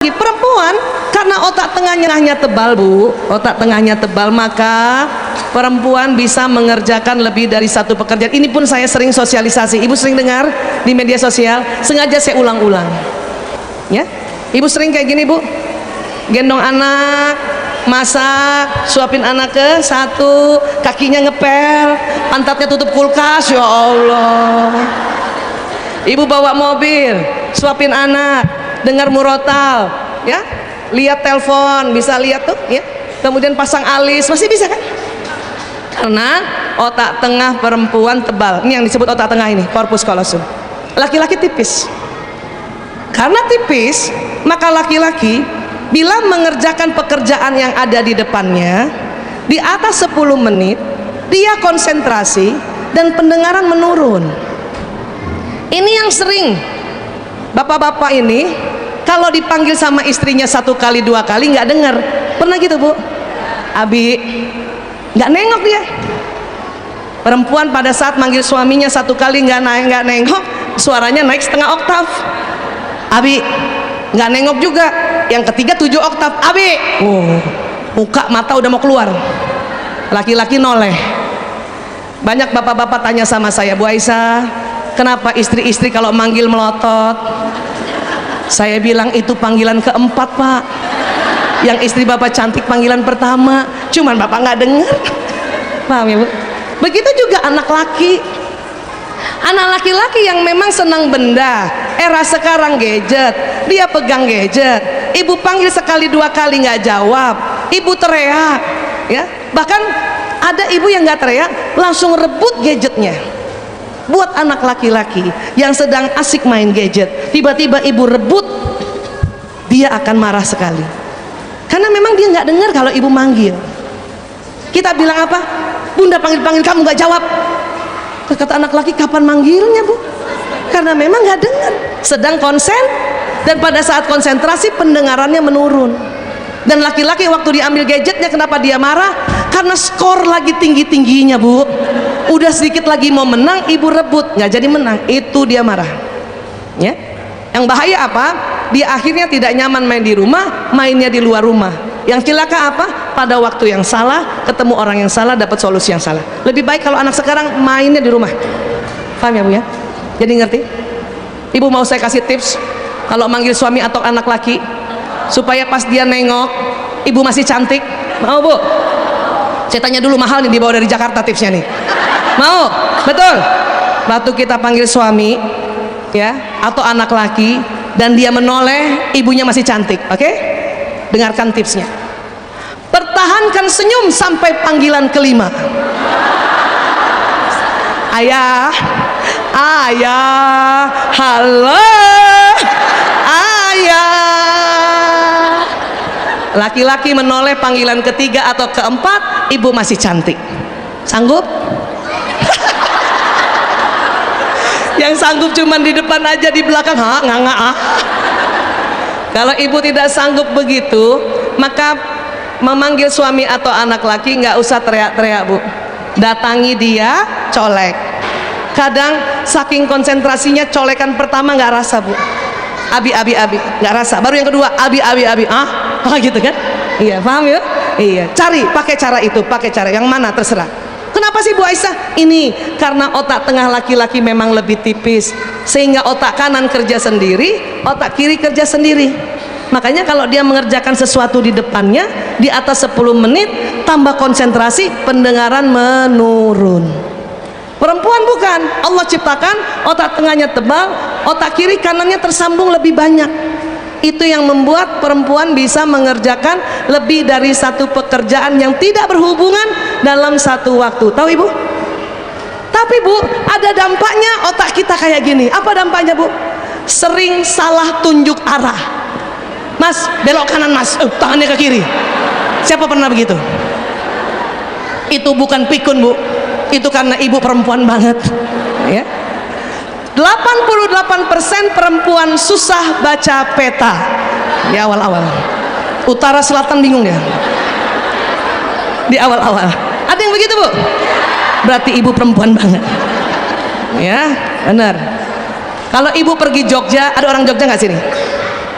lagi, perempuan karena otak tengahnya tebal Bu, otak tengahnya tebal, maka perempuan bisa mengerjakan lebih dari satu pekerjaan. Ini pun saya sering sosialisasi, ibu sering dengar di media sosial, sengaja saya ulang-ulang ya. Ibu sering kayak gini Bu, gendong anak, masak, suapin anak ke satu, kakinya ngepel, pantatnya tutup kulkas, ya Allah. Ibu bawa mobil, suapin anak, dengar murotal ya, lihat telepon, bisa lihat tuh ya, kemudian pasang alis, masih bisa kan? Karena otak tengah perempuan tebal. Ini yang disebut otak tengah ini, corpus callosum. Laki-laki tipis. Karena tipis, maka laki-laki bila mengerjakan pekerjaan yang ada di depannya di atas 10 menit, dia konsentrasi dan pendengaran menurun. Ini yang sering bapak-bapak ini kalau dipanggil sama istrinya 1 kali 2 kali nggak dengar. Pernah gitu Bu? Abi nggak nengok dia. Perempuan pada saat manggil suaminya 1 kali nggak nengok, suaranya naik setengah oktav. Abi nggak nengok juga, yang ketiga 7 oktav. Abi, muka mata udah mau keluar. Laki-laki noleh. Banyak bapak-bapak tanya sama saya, Bu Aisyah, kenapa istri-istri kalau manggil melotot? Saya bilang itu panggilan keempat Pak. Yang istri bapak cantik panggilan pertama, cuman bapak nggak dengar. Paham ya Bu? Begitu juga anak laki. Anak laki-laki yang memang senang benda, era sekarang gadget, dia pegang gadget, ibu panggil 1 2 kali nggak jawab, ibu teriak ya. Bahkan ada ibu yang nggak teriak langsung rebut gadgetnya. Buat anak laki-laki yang sedang asik main gadget, tiba-tiba ibu rebut, dia akan marah sekali karena memang dia nggak dengar kalau ibu manggil. Kita bilang apa? Bunda panggil-panggil kamu nggak jawab. Kata anak laki, kapan manggilnya Bu? Karena memang nggak dengar, sedang konsen, dan pada saat konsentrasi pendengarannya menurun. Dan laki-laki waktu diambil gadgetnya, kenapa dia marah? Karena skor lagi tinggi-tingginya Bu, udah sedikit lagi mau menang, ibu rebut, nggak jadi menang, itu dia marah ya. Yang bahaya apa? Dia akhirnya tidak nyaman main di rumah, mainnya di luar rumah. Yang celaka apa? Pada waktu yang salah, ketemu orang yang salah, dapat solusi yang salah. Lebih baik kalau anak sekarang mainnya di rumah. Paham ya Bu ya? Jadi ngerti? Ibu mau saya kasih tips kalau manggil suami atau anak laki supaya pas dia nengok ibu masih cantik. Mau Bu? Saya tanya dulu, mahal nih, dibawa dari Jakarta tipsnya nih. Mau? Betul? Waktu kita panggil suami ya atau anak laki dan dia menoleh, ibunya masih cantik, oke? Dengarkan tipsnya. Pertahankan senyum sampai panggilan kelima. Ayah, ayah, halo, ayah. Laki-laki menoleh panggilan ketiga atau keempat, ibu masih cantik. Sanggup? Yang sanggup cuman di depan aja, di belakang nggak ah. Kalau ibu tidak sanggup begitu, maka memanggil suami atau anak laki nggak usah teriak-teriak Bu, datangi dia, colek. Kadang saking konsentrasinya colekan pertama nggak rasa Bu, abi nggak rasa, baru yang kedua abi gitu kan. Iya, paham ya? Iya, cari pakai cara itu, pakai cara yang mana terserah. Kenapa sih Bu Aisyah? Ini karena otak tengah laki-laki memang lebih tipis, sehingga otak kanan kerja sendiri, otak kiri kerja sendiri. Makanya kalau dia mengerjakan sesuatu di depannya di atas 10 menit, tambah konsentrasi, pendengaran menurun. Perempuan bukan, Allah ciptakan otak tengahnya tebal, otak kiri kanannya tersambung lebih banyak. Itu yang membuat perempuan bisa mengerjakan lebih dari satu pekerjaan yang tidak berhubungan dalam satu waktu. Tahu Ibu? Tapi Bu, ada dampaknya otak kita kayak gini. Apa dampaknya Bu? Sering salah tunjuk arah. Mas, belok kanan Mas, tangannya ke kiri. Siapa pernah begitu? Itu bukan pikun Bu, itu karena ibu perempuan banget ya. 88% perempuan susah baca peta di awal-awal. Utara selatan bingung ya di awal-awal. Ada yang begitu Bu? Berarti ibu perempuan banget ya, benar. Kalau ibu pergi Jogja, ada orang Jogja nggak sini?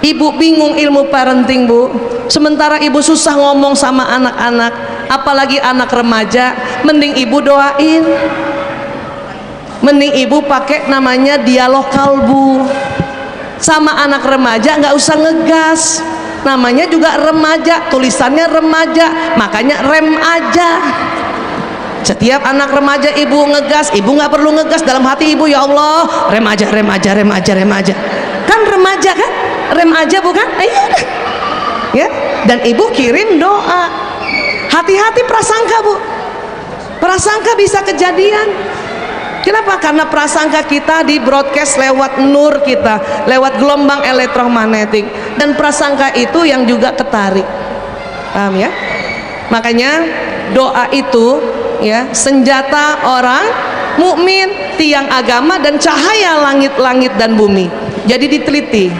Ibu bingung ilmu parenting, Bu. Sementara ibu susah ngomong sama anak-anak, apalagi anak remaja. Mending ibu doain, mending ibu pakai namanya dialog kalbu. Sama anak remaja nggak usah ngegas, namanya juga remaja, tulisannya remaja, makanya rem aja. Setiap anak remaja ibu ngegas, ibu nggak perlu ngegas, dalam hati ibu, ya Allah, rem aja, rem aja, rem aja, rem aja. Kan remaja kan, rem aja bukan? Ayo, ya. Dan ibu kirim doa. Hati-hati prasangka, Bu. Prasangka bisa kejadian. Kenapa? Karena prasangka kita di broadcast lewat nur kita, lewat gelombang elektromagnetik, dan prasangka itu yang juga ketarik. Paham ya? Makanya doa itu ya senjata orang mukmin, tiang agama dan cahaya langit-langit dan bumi. Jadi diteliti,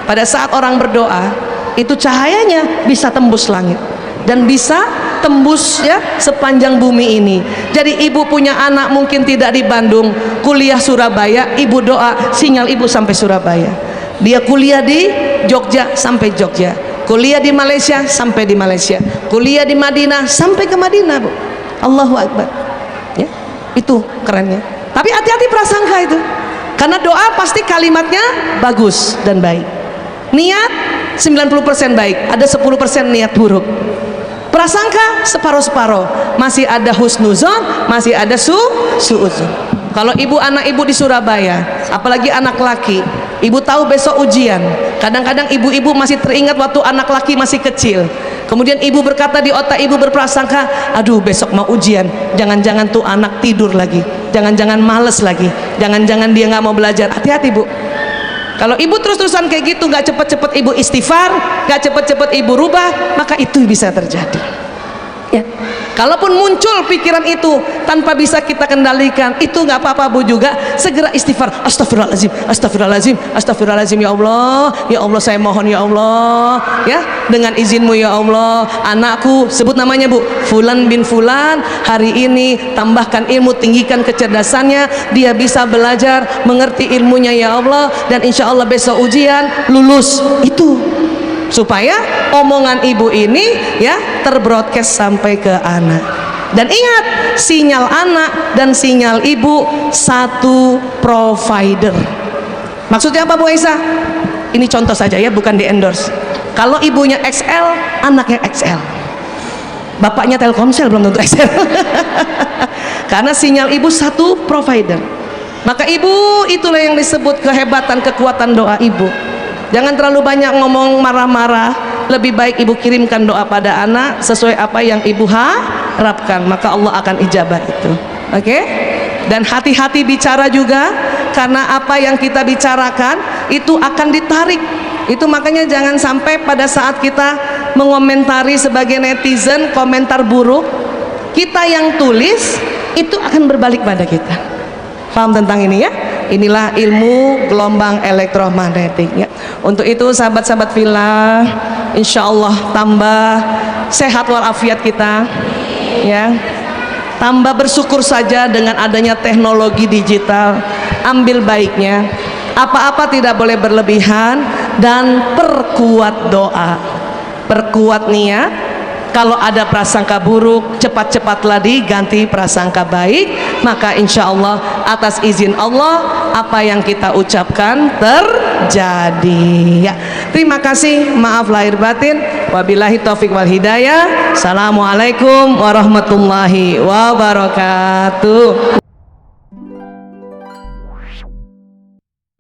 pada saat orang berdoa itu cahayanya bisa tembus langit dan bisa tembus ya sepanjang bumi ini. Jadi ibu punya anak mungkin tidak di Bandung, kuliah Surabaya, ibu doa sinyal ibu sampai Surabaya. Dia kuliah di Jogja sampai Jogja, kuliah di Malaysia sampai di Malaysia, kuliah di Madinah sampai ke Madinah, Bu. Allahu Akbar. Ya, itu kerennya. Tapi hati-hati prasangka itu, karena doa pasti kalimatnya bagus dan baik. Niat 90% baik, ada 10% niat buruk. Prasangka separuh-separuh, masih ada husnuzon, masih ada suuzon. Kalau ibu anak ibu di Surabaya, apalagi anak laki, ibu tahu besok ujian. Kadang-kadang ibu-ibu masih teringat waktu anak laki masih kecil. Kemudian ibu berkata di otak ibu berprasangka, aduh besok mau ujian, jangan-jangan tuh anak tidur lagi, jangan-jangan males lagi, jangan-jangan dia nggak mau belajar. Hati-hati, Bu. Kalau ibu terus-terusan kayak gitu, nggak cepet-cepet ibu istighfar, nggak cepet-cepet ibu rubah, maka itu bisa terjadi. Ya. Kalaupun muncul pikiran itu tanpa bisa kita kendalikan, itu nggak apa-apa, Bu, juga segera istighfar. Astagfirullahaladzim, astagfirullahaladzim, astagfirullahaladzim, ya Allah saya mohon ya Allah, ya dengan izinmu ya Allah, anakku, sebut namanya, Bu, Fulan bin Fulan, hari ini tambahkan ilmu, tinggikan kecerdasannya, dia bisa belajar, mengerti ilmunya ya Allah, dan insya Allah besok ujian lulus. Itu supaya omongan ibu ini ya terbroadcast sampai ke anak. Dan ingat, sinyal anak dan sinyal ibu satu provider. Maksudnya apa, Bu Aisyah? Ini contoh saja ya, bukan di endorse. Kalau ibunya XL, anaknya XL. Bapaknya Telkomsel belum tentu XL. Karena sinyal ibu satu provider. Maka ibu, itulah yang disebut kehebatan, kekuatan doa ibu. Jangan terlalu banyak ngomong marah-marah, lebih baik ibu kirimkan doa pada anak sesuai apa yang ibu harapkan, maka Allah akan ijabah itu. Oke? Dan hati-hati bicara juga, karena apa yang kita bicarakan itu akan ditarik. Itu makanya jangan sampai pada saat kita mengomentari sebagai netizen, komentar buruk, kita yang tulis itu akan berbalik pada kita. Paham tentang ini ya? Inilah ilmu gelombang elektromagnetik ya. Untuk itu sahabat-sahabat fillah, insya Allah tambah sehat walafiat kita ya, tambah bersyukur saja dengan adanya teknologi digital. Ambil baiknya, apa-apa tidak boleh berlebihan, dan perkuat doa, perkuat niat. Kalau ada prasangka buruk, cepat-cepatlah diganti prasangka baik, maka insya Allah atas izin Allah apa yang kita ucapkan terjadi ya. Terima kasih, maaf lahir batin, wabillahi taufik wal hidayah. Assalamualaikum warahmatullahi wabarakatuh.